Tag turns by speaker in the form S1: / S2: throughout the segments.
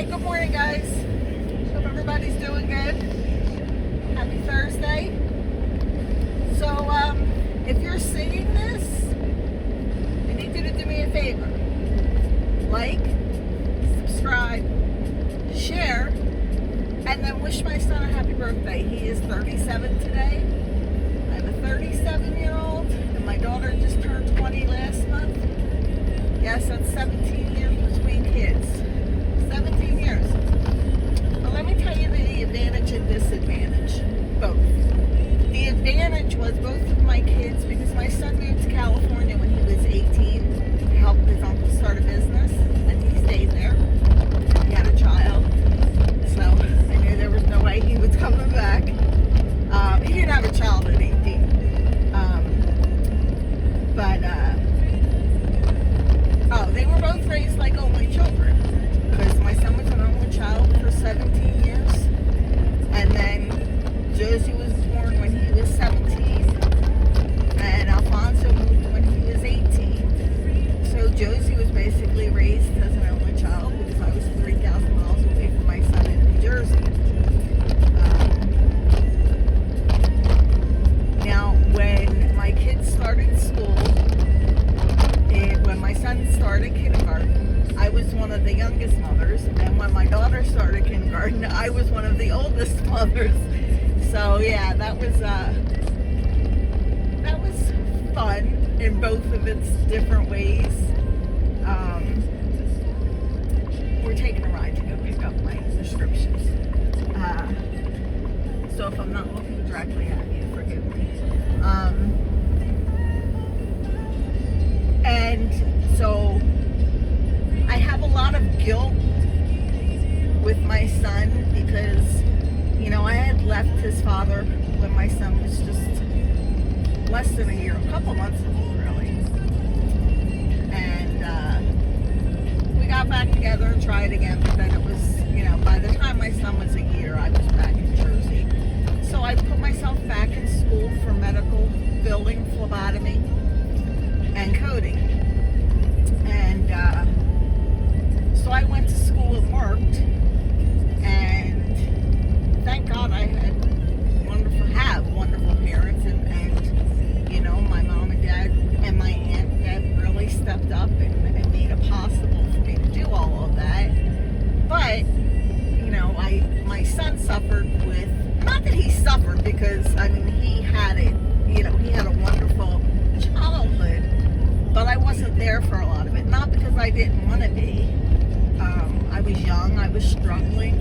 S1: Hey, good morning, guys. Hope everybody's doing good. Happy Thursday. So, if you're seeing this, I need you to do me a favor. Like, subscribe, share, and then wish my son a happy birthday. He is 37 today. I have a 37-year-old, and my daughter just turned 20 last month. Yes, that's 17 years between kids. 17 years. But let me tell you the advantage and disadvantage. Both. The advantage was both of my kids, because my son moved to California when he was 18 to help his uncle start a business, and he stayed there. He had a child. So I knew there was no way he was coming back. He didn't have a child at 18. They were both raised like only children, because my son was an only child for 17 years, and then Josie was born when he was 17, and Alfonso moved when he was 18. So Josie was basically raised as an only child, because I was 3,000 miles away from my son in New Jersey. Now, when my kids started school, when my son started kindergarten, I was one of the youngest mothers, and when my daughter started kindergarten, I was one of the oldest mothers. So yeah, that was fun in both of its different ways. We're taking a ride to go pick up my prescriptions. So if I'm not looking directly at you, forgive me. And so I have a lot of guilt with my son, because, you know, I had left his father when my son was just less than a year, a couple months old, really. And we got back together and tried again, but then it was, you know, by the time my son was a year, I was back in Jersey. So I put myself back in school for medical building, phlebotomy, and coding. And so I went to school and worked, and thank God I have wonderful parents, and you know, my mom and dad and my aunt and dad really stepped up and made it possible for me to do all of that. But you know, my son suffered with, not that he suffered, because I mean, he had it, you know, he had a wonderful childhood, but I wasn't there for a lot of it. Not because I didn't want to be. I was young, I was struggling,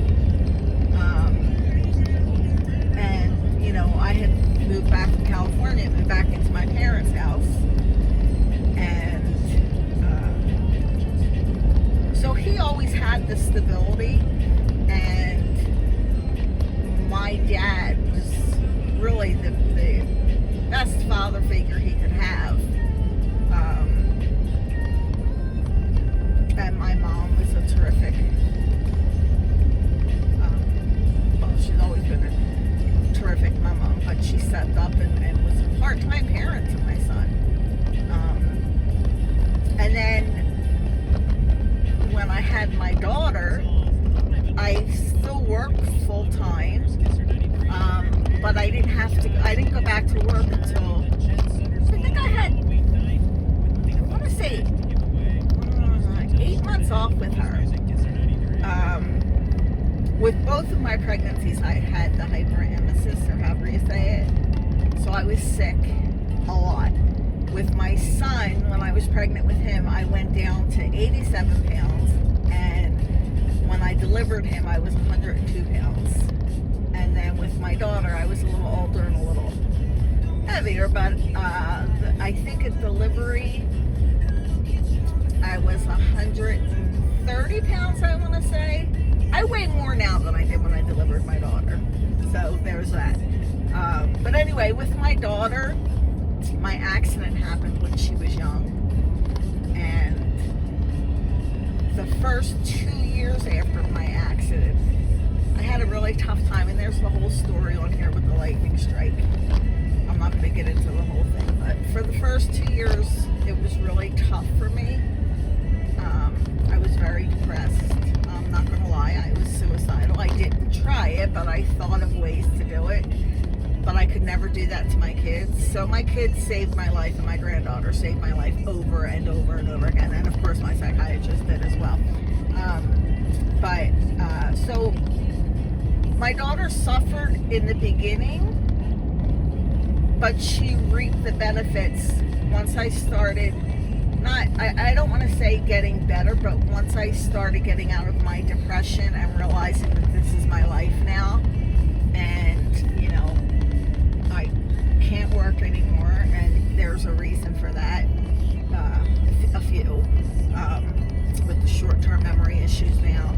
S1: and you know, I had moved back from California, moved back into my parents' house, and so he always had the stability, and my dad was really the best father figure he could have. And my mom was a terrific, well, she's always been a terrific mama, but she stepped up and was a part-time parent to my son. And then when I had my daughter, I still worked full-time, but I didn't go back to work until, I think I want to say, 8 months off with her. With both of my pregnancies, I had the hyperemesis, or however you say it. So I was sick a lot. With my son, when I was pregnant with him, I went down to 87 pounds. And when I delivered him, I was 102 pounds. And then with my daughter, I was a little older and a little heavier. But I think at delivery, I was 130 pounds, I want to say. I weigh more now than I did when I delivered my daughter. So there's that. But anyway, with my daughter, my accident happened when she was young. And the first 2 years after my accident, I had a really tough time. And there's the whole story on here with the lightning strike. I'm not going to get into the whole thing. But for the first 2 years, it was really tough for me. I was very depressed. I'm not going to lie. I thought of ways to do it, but I could never do that to my kids. So my kids saved my life, and my granddaughter saved my life over and over and over again. And of course my psychiatrist did as well. So my daughter suffered in the beginning, but she reaped the benefits once I started, I don't want to say getting better, but once I started getting out of my depression and realizing that this is my life now, and, you know, I can't work anymore, and there's a reason for that, a few, with the short-term memory issues now,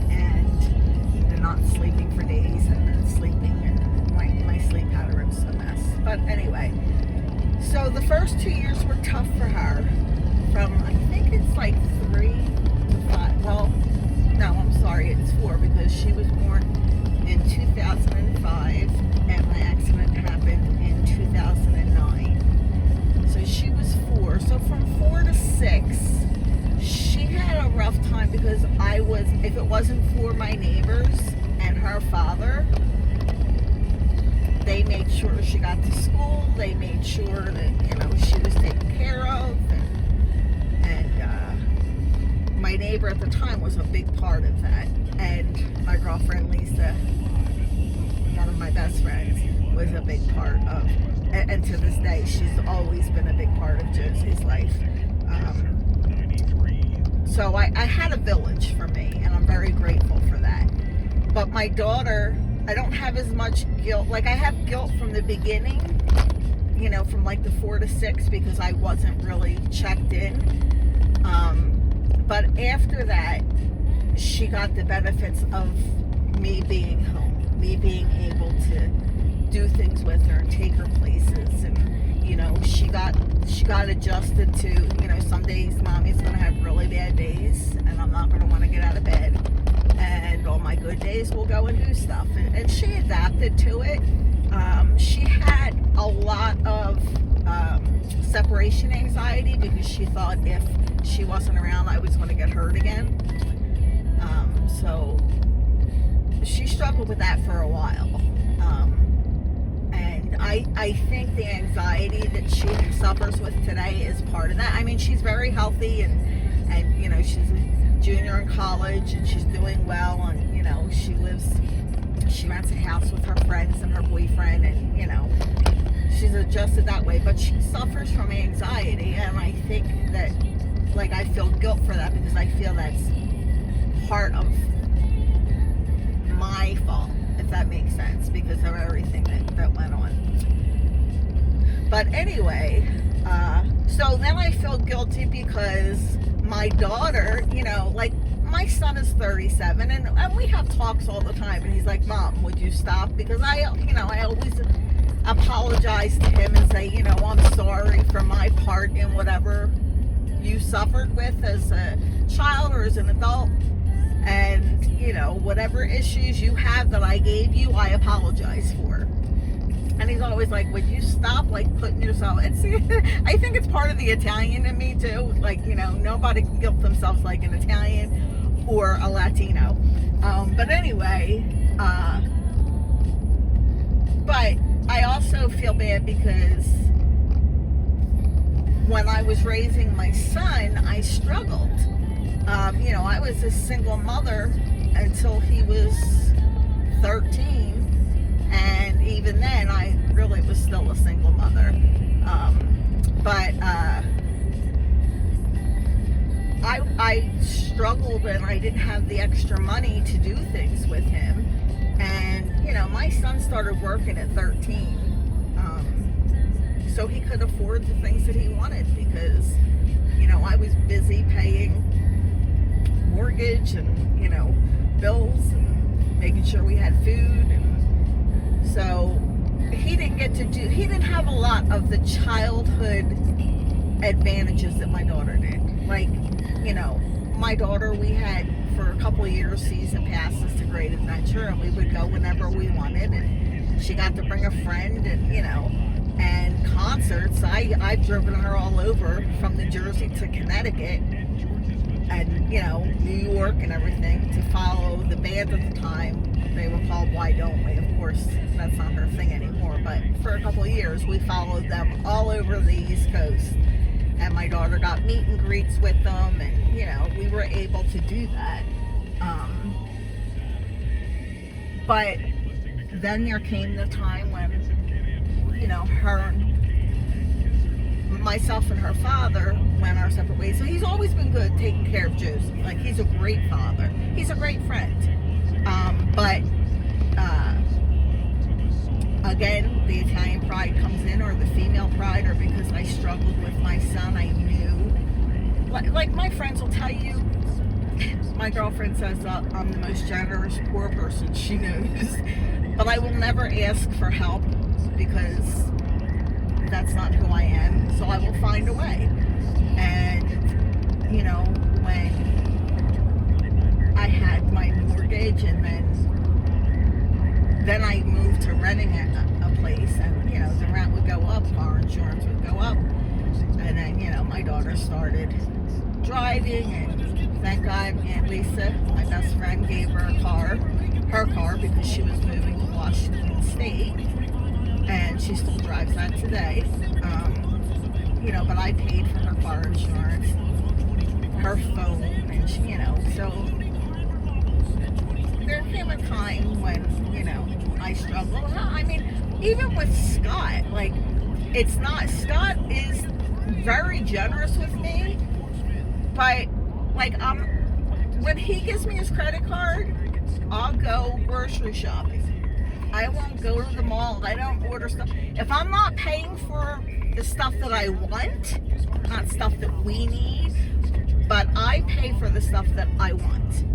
S1: and not sleeping for days, and then sleeping, and my sleep pattern's a mess. But anyway, so the first 2 years were tough for her. From, I think it's like 3 to 5. Well, no, I'm sorry, it's 4, because she was born in 2005 and my accident happened in 2009. So she was 4. So from 4 to 6, she had a rough time, because if it wasn't for my neighbors and her father, they made sure she got to school, they made sure that, you know, she was taken care of, and my neighbor at the time was a big part of that, and my girlfriend Lisa, one of my best friends, was a big part of, and to this day, she's always been a big part of Josie's life. So I had a village for me, and I'm very grateful for that. But my daughter, I don't have as much guilt. Like, I have guilt from the beginning, you know, from like the 4 to 6, because I wasn't really checked in. But after that, she got the benefits of me being home, me being able to do things with her and take her places. And, you know, she got adjusted to, you know, some days mommy's going to have really bad days, and I'm not going to want to get out of bed. And on my good days, we'll go and do stuff. And she adapted to it. She had a lot of separation anxiety, because she thought if she wasn't around, I was going to get hurt again. So she struggled with that for a while. And I think the anxiety that she suffers with today is part of that. I mean, she's very healthy, and you know, she's a junior in college, and she's doing well, and, you know, she rents a house with her friends and her boyfriend, and, you know, she's adjusted that way. But she suffers from anxiety, and I think that, like, I feel guilt for that, because I feel that's part of my fault, if that makes sense, because of everything that went on. But anyway, so then I feel guilty because my daughter, you know, like, my son is 37, and we have talks all the time, and he's like, Mom, would you stop? Because I always apologize to him and say, you know, I'm sorry for my part in whatever you suffered with as a child or as an adult, and, you know, whatever issues you have that I gave you, I apologize for. And he's always like, would you stop, like, putting yourself, I think it's part of the Italian in me too. Like, you know, nobody can guilt themselves like an Italian or a Latino. But anyway, but I also feel bad because when I was raising my son, I struggled. You know, I was a single mother until he was 13. And even then, I really was still a single mother. But I struggled, and I didn't have the extra money to do things with him. And, you know, my son started working at 13. So he could afford the things that he wanted, because, you know, I was busy paying mortgage and, you know, bills, and making sure we had food. And so he didn't have a lot of the childhood advantages that my daughter did. Like, you know, my daughter, we had for a couple of years season passes to Great Adventure, and we would go whenever we wanted, and she got to bring a friend, and, you know, and concerts. I've driven her all over from New Jersey to Connecticut, and, you know, New York work and everything to follow the band at the time. They were called Why Don't We? Of course, that's not her thing anymore, but for a couple of years, we followed them all over the East Coast. And my daughter got meet and greets with them, and, you know, we were able to do that. But then there came the time when, you know, myself and her father went our separate ways. So he's always been good taking care of Josie. Like, he's a great father. He's a great friend. But again, the Italian pride comes in, or the female pride, or because I struggled with my son, I knew. Like my friends will tell you, my girlfriend says I'm the most generous poor person she knows. But I will never ask for help because that's not who I am. So I will find a way. And, you know, when I had my mortgage, and then I moved to renting a place, and, you know, the rent would go up, car insurance would go up. And then, you know, my daughter started driving, and thank God Aunt Lisa, my best friend, gave her her car, because she was moving to Washington State, and she still drives that today. You know, but I paid for her car insurance, her phone, and she, you know, so there came a time when, you know, I struggled. I mean, even with Scott, like, it's not, Scott is very generous with me, but, like, when he gives me his credit card, I'll go grocery shopping. I won't go to the mall. I don't order stuff. If I'm not paying for the stuff that I want, not stuff that we need, but I pay for the stuff that I want.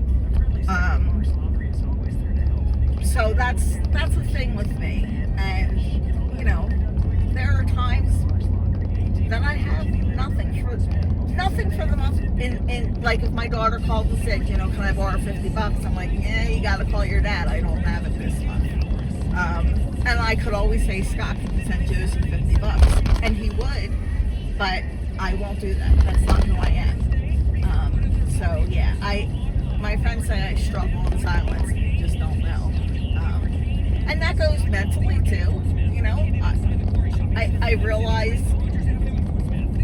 S1: So that's the thing with me. And, you know, there are times that I have nothing for the month. In like, if my daughter called and said, you know, can I borrow $50? I'm like, yeah, you gotta call your dad. I don't have it this month. And I could always say, Scott, can you send Josie $50? And he would, but I won't do that. That's not who I am. So yeah, my friends say I struggle in silence. You just don't know. And that goes mentally too. You know, I realized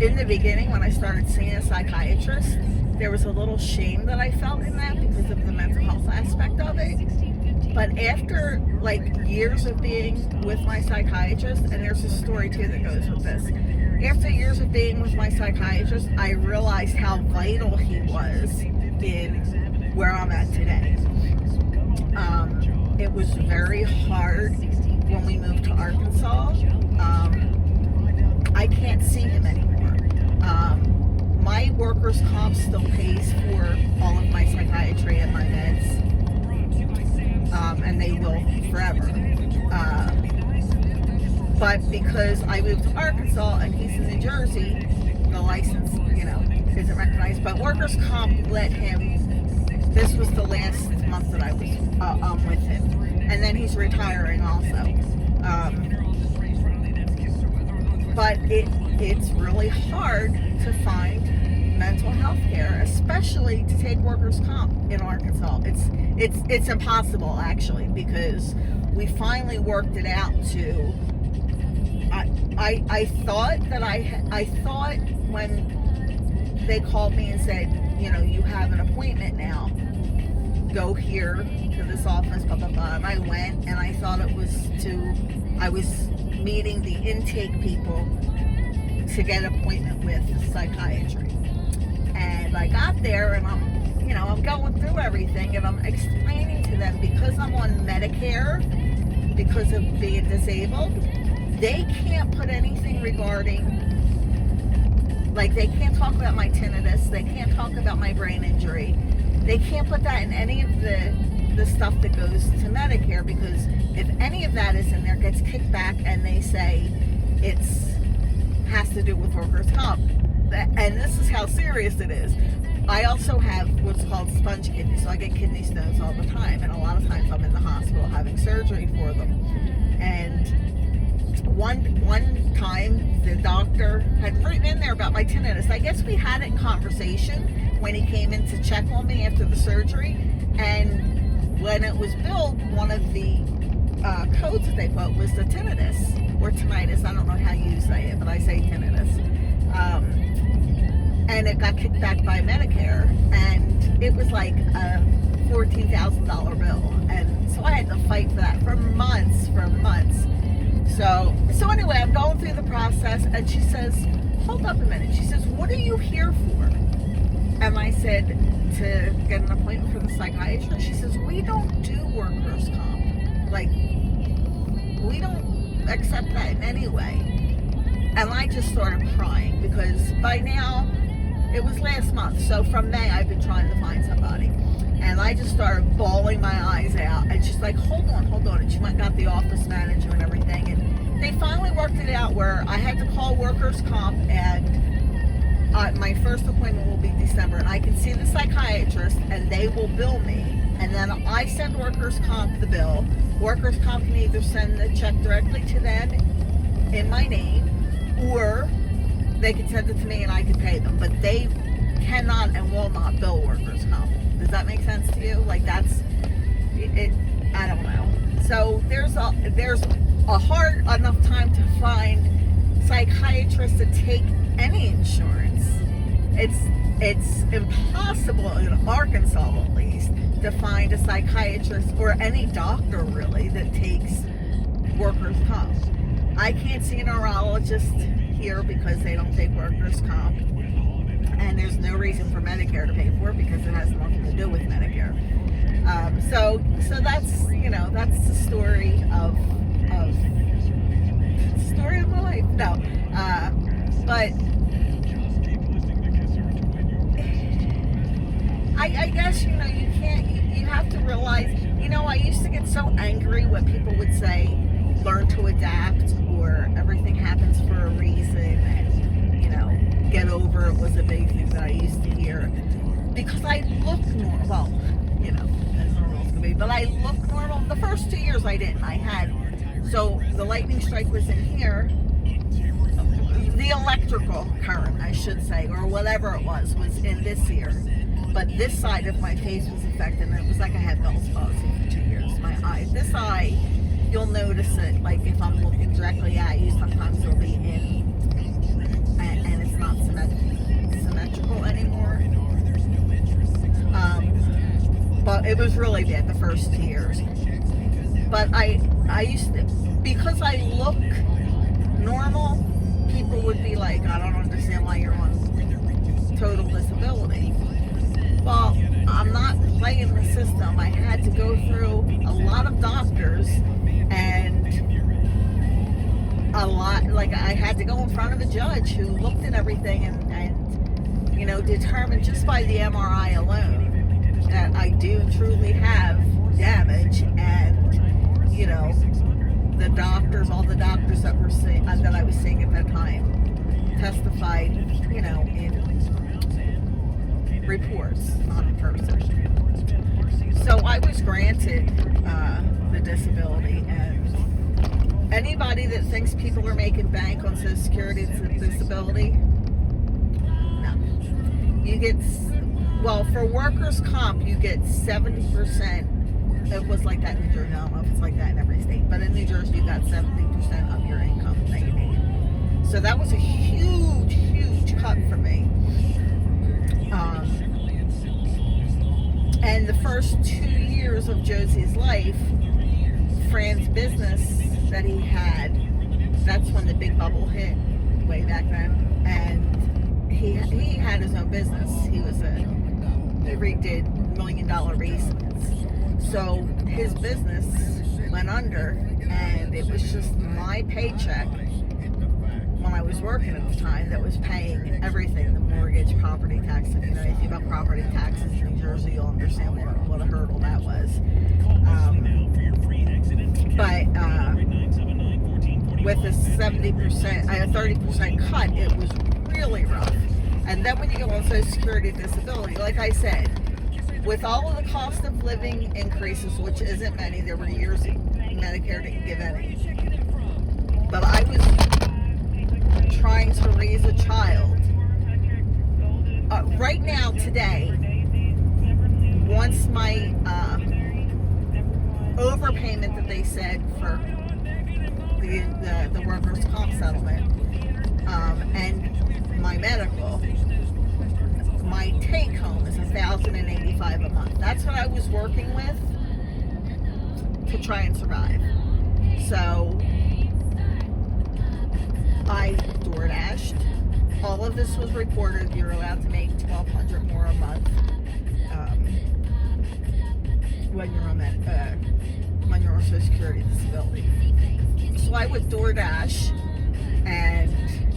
S1: in the beginning when I started seeing a psychiatrist, there was a little shame that I felt in that because of the mental health aspect of it. But after, like, years of being with my psychiatrist, and there's a story too that goes with this. After years of being with my psychiatrist, I realized how vital he was in where I'm at today. It was very hard when we moved to Arkansas. I can't see him anymore. My workers' comp still pays for all of my psychiatry and my meds. And they will forever. But because I moved to Arkansas and he's in New Jersey, the license, you know, isn't recognized. But workers' comp let him. This was the last month that I was with him, and then he's retiring also. But it's really hard to find mental health care, especially to take workers' comp in Arkansas. It's impossible, actually, because we finally worked it out to. I thought that I thought when they called me and said, you know, you have an appointment now, go here to this office, blah blah blah, and I went, and I thought I was meeting the intake people to get an appointment with psychiatry. And I got there, and I'm going through everything, and I'm explaining to them, because I'm on Medicare, because of being disabled, they can't put anything regarding, like, they can't talk about my tinnitus, they can't talk about my brain injury, they can't put that in any of the stuff that goes to Medicare, because if any of that is in there, it gets kicked back, and they say has to do with workers' comp. And this is how serious it is. I also have what's called sponge kidney, so I get kidney stones all the time, and a lot of times I'm in the hospital having surgery for them. And one time the doctor had written in there about my tinnitus. I guess we had it in conversation, when he came in to check on me after the surgery. And when it was billed, one of the codes that they put was the tinnitus or tinnitus. I don't know how you say it, but I say tinnitus. And it got kicked back by Medicare, and it was like a $14,000 bill. And so I had to fight for that for months. So anyway, I'm going through the process, and she says, hold up a minute. She says, what are you here for? And I said, to get an appointment for the psychiatrist. She says, we don't do workers' comp. Like, we don't accept that in any way. And I just started crying, because by now, it was last month. So from May, I've been trying to find somebody. And I just started bawling my eyes out. And she's like, hold on. And she went and got the office manager and everything. And they finally worked it out where I had to call workers' comp, and my first appointment will be December. And I can see the psychiatrist, and they will bill me. And then I send workers' comp the bill. Workers' comp can either send the check directly to them in my name, or they can send it to me and I can pay them. But they cannot and will not bill workers' comp. Does that make sense to you? Like, that's it. I don't know. So there's a hard enough time to find psychiatrists to take any insurance. It's impossible in Arkansas, at least, to find a psychiatrist or any doctor really that takes workers' comp. I can't see a neurologist here because they don't take workers' comp, and there's no reason for Medicare to pay for it because it has nothing to do with Medicare. So that's, that's the story of my life. No, but I guess, you have to realize, I used to get so angry when people would say, learn to adapt, or everything happens for a reason, and, get over it was a big thing that I used to hear. Because I look normal, well, as normal as can be, but I look normal. The first 2 years I didn't. So the lightning strike was in here, the electrical current, I should say, or whatever it was in this ear. But this side of my face was affected, and it was like I had Bell's palsy for 2 years. My eye, this eye, you'll notice it, like if I'm looking directly at you, sometimes it'll be in, and it's not symmetrical anymore. But it was really bad the first 2 years. But I used to, because I look normal, people would be like, I don't understand why you're on total disability. Well, I'm not playing the system. I had to go through a lot of doctors, and I had to go in front of a judge who looked at everything and determined just by the MRI alone that I do truly have damage. And, all the doctors that I was seeing at that time testified, in reports on a person. So I was granted the disability, and anybody that thinks people are making bank on Social Security disability, no. You get, for workers' comp, you get 70%. It was like that in New Jersey. I don't know if it's like that in every state, but in New Jersey, you got 70% of your income that you made. So that was a huge, huge cut for me. And the first 2 years of Josie's life, Fran's business that he had, that's when the big bubble hit way back then. And he had his own business. He did $1 million races. So his business went under, and it was just my paycheck when I was working at the time that was paying everything, the mortgage, property taxes. If you got property taxes in New Jersey, you'll understand what a hurdle that was. But with a 30% cut, it was really rough. And then when you go on Social Security disability, like I said, with all of the cost of living increases, which isn't many, there were years Medicare didn't give any. But I was trying to raise a child right now, today, once my overpayment that they said for the workers' comp settlement and my medical, my take home is $1,085 a month. That's what I was working with to try and survive. So I DoorDashed. All of this was reported. You're allowed to make $1,200 more a month when you're on Social Security disability. So I would DoorDash and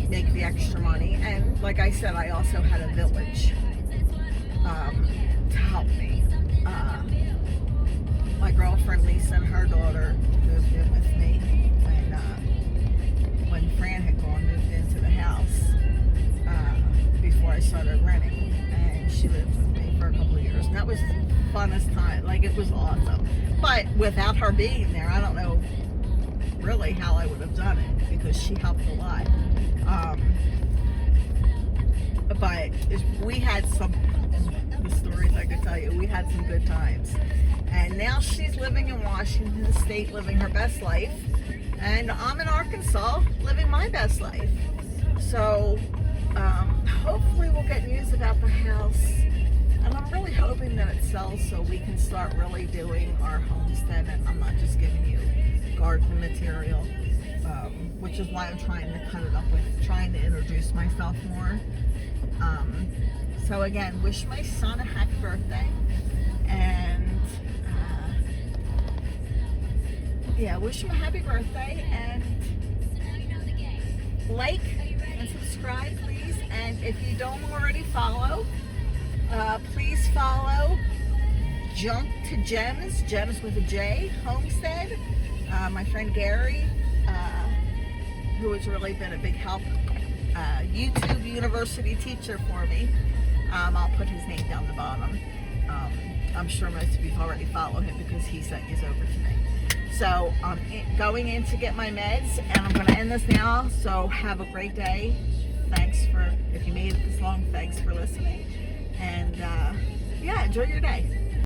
S1: make the extra money. And like I said, I also had a village to help me. My girlfriend Lisa and her daughter moved in with me when Fran had moved into the house before I started renting, and she lived with me for a couple of years, and that was the funnest time. Like, it was awesome. But without her being there, I don't know really how I would have done it, because she helped a lot. But we had some, the stories I could tell you, we had some good times. And now she's living in Washington State, living her best life, and I'm in Arkansas, living my best life. So hopefully we'll get news about the house, and I'm really hoping that it sells so we can start really doing our homestead, and I'm not just giving you garden material, which is why I'm trying to cut it up with trying to introduce myself more. So again, wish my son a happy birthday, and wish him a happy birthday, and like and subscribe, please. And if you don't already follow, please follow Junk to Gems, Gems with a J, Homestead. My friend Gary, who has really been a big help, YouTube University teacher for me. I'll put his name down the bottom. I'm sure most of you already follow him because he sent these over to me. So I'm going in to get my meds, and I'm going to end this now. So have a great day. Thanks for, if you made it this long, thanks for listening. And enjoy your day.